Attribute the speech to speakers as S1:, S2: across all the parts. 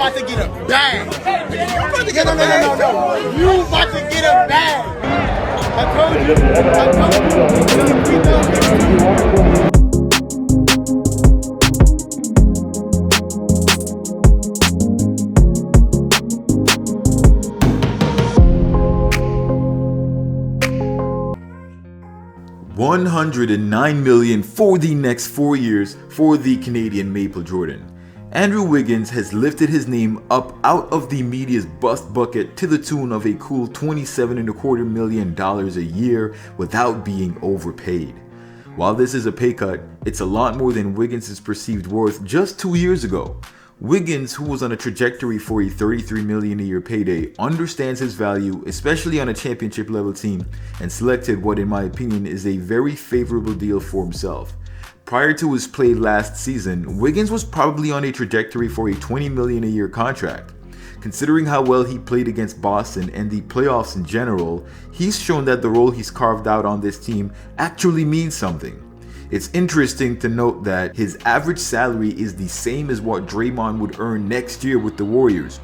S1: about to get a bag. You about to get a bag. No. You about to get a bag. I told you. $109 million for the next 4 years for the Canadian Maple Jordan. Andrew Wiggins has lifted his name up out of the media's bust bucket to the tune of a cool $27.25 million a year without being overpaid. While this is a pay cut, it's a lot more than Wiggins' perceived worth just 2 years ago. Wiggins, who was on a trajectory for a $33 million a year payday, understands his value, especially on a championship level team, and selected what in my opinion is a very favorable deal for himself. Prior to his play last season, Wiggins was probably on a trajectory for a $20 million a year contract. Considering how well he played against Boston and the playoffs in general, he's shown that the role he's carved out on this team actually means something. It's interesting to note that his average salary is the same as what Draymond would earn next year with the Warriors.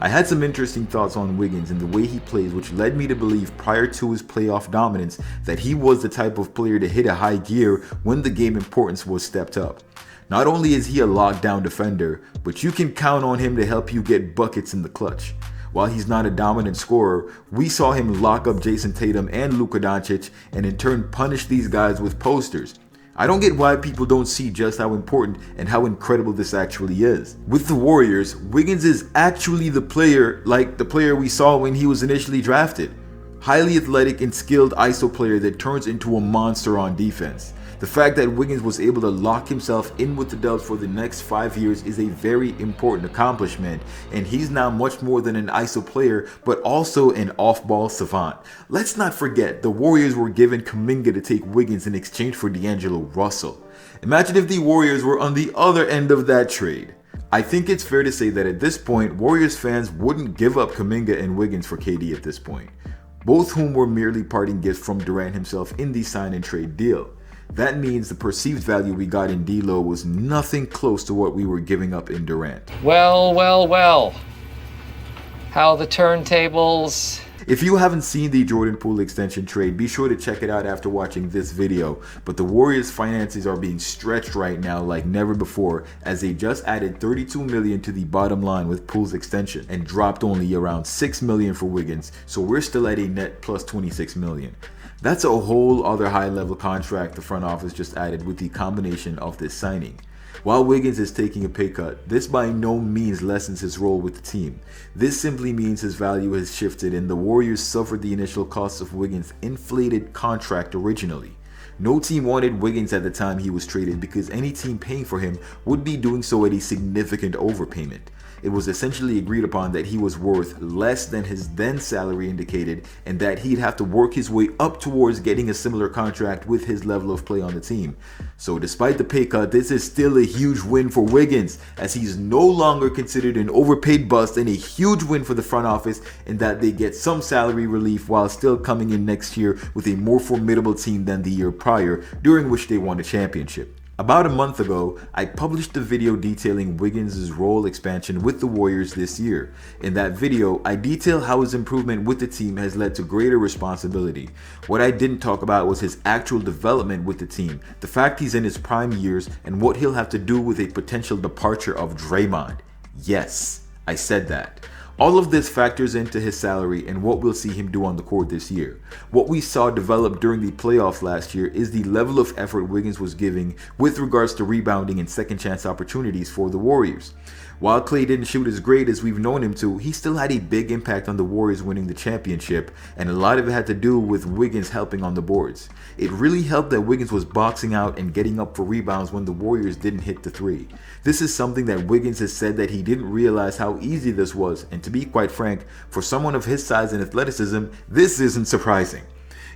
S1: I had some interesting thoughts on Wiggins and the way he plays, which led me to believe prior to his playoff dominance that he was the type of player to hit a high gear when the game importance was stepped up. Not only is he a lockdown defender, but you can count on him to help you get buckets in the clutch. While he's not a dominant scorer, we saw him lock up Jason Tatum and Luka Doncic and in turn punish these guys with posters. I don't get why people don't see just how important and how incredible this actually is. With the Warriors, Wiggins is actually the player like the player we saw when he was initially drafted. Highly athletic and skilled ISO player that turns into a monster on defense. The fact that Wiggins was able to lock himself in with the Dubs for the next 5 years is a very important accomplishment, and he's now much more than an ISO player, but also an off-ball savant. Let's not forget, the Warriors were given Kuminga to take Wiggins in exchange for D'Angelo Russell. Imagine if the Warriors were on the other end of that trade. I think it's fair to say that at this point, Warriors fans wouldn't give up Kuminga and Wiggins for KD at this point, both whom were merely parting gifts from Durant himself in the sign and trade deal. That means the perceived value we got in D'Lo was nothing close to what we were giving up in Durant.
S2: Well. How the turntables.
S1: If you haven't seen the Jordan Poole extension trade, be sure to check it out after watching this video. But the Warriors' finances are being stretched right now like never before, as they just added $32 million to the bottom line with Poole's extension and dropped only around $6 million for Wiggins, so we're still at a net plus $26 million. That's a whole other high-level contract the front office just added with the combination of this signing. While Wiggins is taking a pay cut, this by no means lessens his role with the team. This simply means his value has shifted and the Warriors suffered the initial costs of Wiggins' inflated contract originally. No team wanted Wiggins at the time he was traded because any team paying for him would be doing so at a significant overpayment. It was essentially agreed upon that he was worth less than his then salary indicated and that he'd have to work his way up towards getting a similar contract with his level of play on the team. So despite the pay cut, this is still a huge win for Wiggins, as he's no longer considered an overpaid bust, and a huge win for the front office in that they get some salary relief while still coming in next year with a more formidable team than the year prior, during which they won a championship. About a month ago, I published a video detailing Wiggins' role expansion with the Warriors this year. In that video, I detail how his improvement with the team has led to greater responsibility. What I didn't talk about was his actual development with the team, the fact he's in his prime years, and what he'll have to do with a potential departure of Draymond. Yes, I said that. All of this factors into his salary and what we'll see him do on the court this year. What we saw develop during the playoffs last year is the level of effort Wiggins was giving with regards to rebounding and second chance opportunities for the Warriors. While Klay didn't shoot as great as we've known him to, he still had a big impact on the Warriors winning the championship, and a lot of it had to do with Wiggins helping on the boards. It really helped that Wiggins was boxing out and getting up for rebounds when the Warriors didn't hit the three. This is something that Wiggins has said that he didn't realize how easy this was, and to be quite frank, for someone of his size and athleticism, this isn't surprising.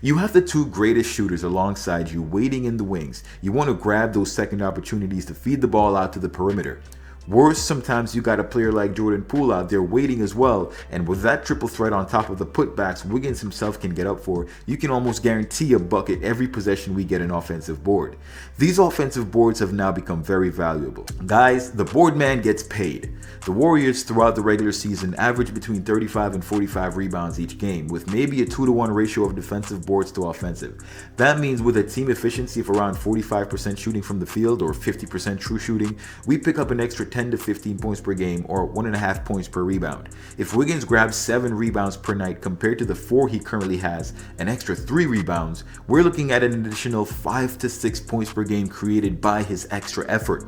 S1: You have the two greatest shooters alongside you waiting in the wings. You want to grab those second opportunities to feed the ball out to the perimeter. Worse, sometimes you got a player like Jordan Poole out there waiting as well, and with that triple threat on top of the putbacks Wiggins himself can get up for, you can almost guarantee a bucket every possession we get an offensive board. These offensive boards have now become very valuable. Guys, the board man gets paid. The Warriors throughout the regular season average between 35 and 45 rebounds each game, with maybe a 2-to-1 ratio of defensive boards to offensive. That means with a team efficiency of around 45% shooting from the field or 50% true shooting, we pick up an extra 10 to 15 points per game or 1.5 points per rebound. If Wiggins grabs 7 rebounds per night compared to the 4 he currently has, an extra 3 rebounds, we're looking at an additional 5 to 6 points per game created by his extra effort.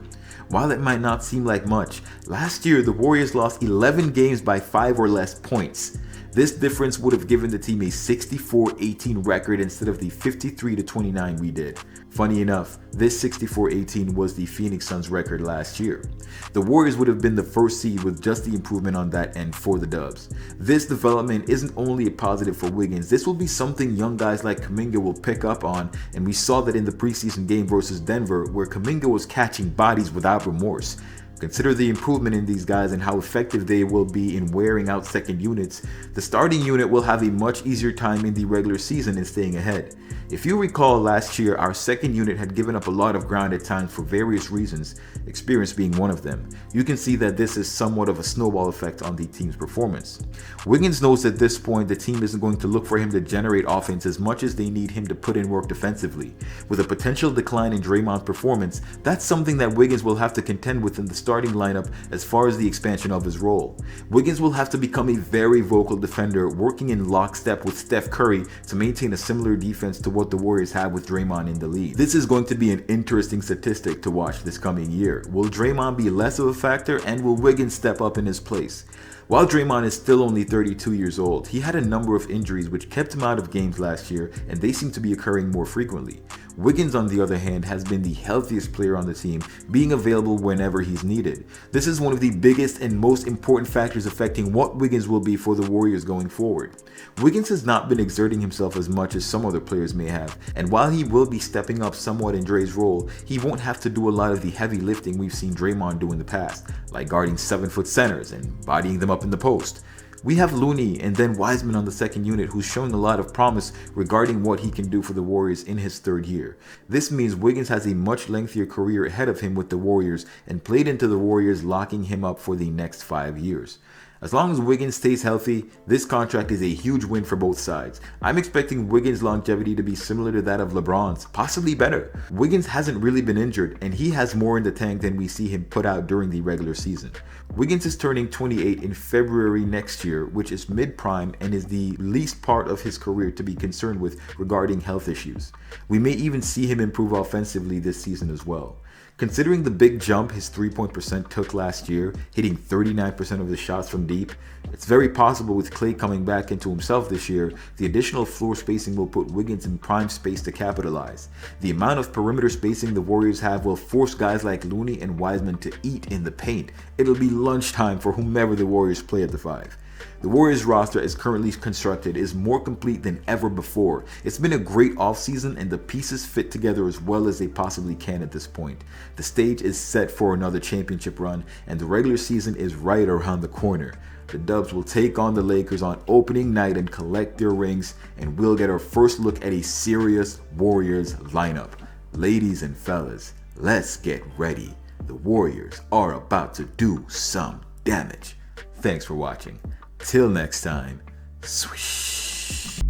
S1: While it might not seem like much, last year the Warriors lost 11 games by 5 or less points. This difference would have given the team a 64-18 record instead of the 53-29 we did. Funny enough, this 64-18 was the Phoenix Suns record last year. The Warriors would have been the first seed with just the improvement on that end for the Dubs. This development isn't only a positive for Wiggins, this will be something young guys like Kuminga will pick up on, and we saw that in the preseason game versus Denver where Kuminga was catching bodies without remorse. Consider the improvement in these guys and how effective they will be in wearing out second units. The starting unit will have a much easier time in the regular season in staying ahead. If you recall, last year our second unit had given up a lot of ground at times for various reasons, experience being one of them. You can see that this is somewhat of a snowball effect on the team's performance. Wiggins knows at this point the team isn't going to look for him to generate offense as much as they need him to put in work defensively. With a potential decline in Draymond's performance, that's something that Wiggins will have to contend with in the starting lineup as far as the expansion of his role. Wiggins will have to become a very vocal defender, working in lockstep with Steph Curry to maintain a similar defense to what the Warriors have with Draymond in the league. This is going to be an interesting statistic to watch this coming year. Will Draymond be less of a factor, and will Wiggins step up in his place? While Draymond is still only 32 years old, he had a number of injuries which kept him out of games last year, and they seem to be occurring more frequently. Wiggins, on the other hand, has been the healthiest player on the team, being available whenever he's needed. This is one of the biggest and most important factors affecting what Wiggins will be for the Warriors going forward. Wiggins has not been exerting himself as much as some other players may have, and while he will be stepping up somewhat in Dre's role, he won't have to do a lot of the heavy lifting we've seen Draymond do in the past, like guarding 7-foot centers and bodying them up in the post. We have Looney and then Wiseman on the second unit, who's showing a lot of promise regarding what he can do for the Warriors in his third year. This means Wiggins has a much lengthier career ahead of him with the Warriors and played into the Warriors locking him up for the next 5 years. As long as Wiggins stays healthy, this contract is a huge win for both sides. I'm expecting Wiggins' longevity to be similar to that of LeBron's, possibly better. Wiggins hasn't really been injured, and he has more in the tank than we see him put out during the regular season. Wiggins is turning 28 in February next year, which is mid-prime and is the least part of his career to be concerned with regarding health issues. We may even see him improve offensively this season as well. Considering the big jump his 3-point percent took last year, hitting 39% of the shots from deep, it's very possible with Klay coming back into himself this year, the additional floor spacing will put Wiggins in prime space to capitalize. The amount of perimeter spacing the Warriors have will force guys like Looney and Wiseman to eat in the paint. It'll be lunchtime for whomever the Warriors play at the 5. The Warriors roster as currently constructed is more complete than ever before. It's been a great offseason and the pieces fit together as well as they possibly can at this point. The stage is set for another championship run and the regular season is right around the corner. The Dubs will take on the Lakers on opening night and collect their rings, and we'll get our first look at a serious Warriors lineup. Ladies and fellas, let's get ready. The Warriors are about to do some damage. Thanks for watching. Till next time, swish.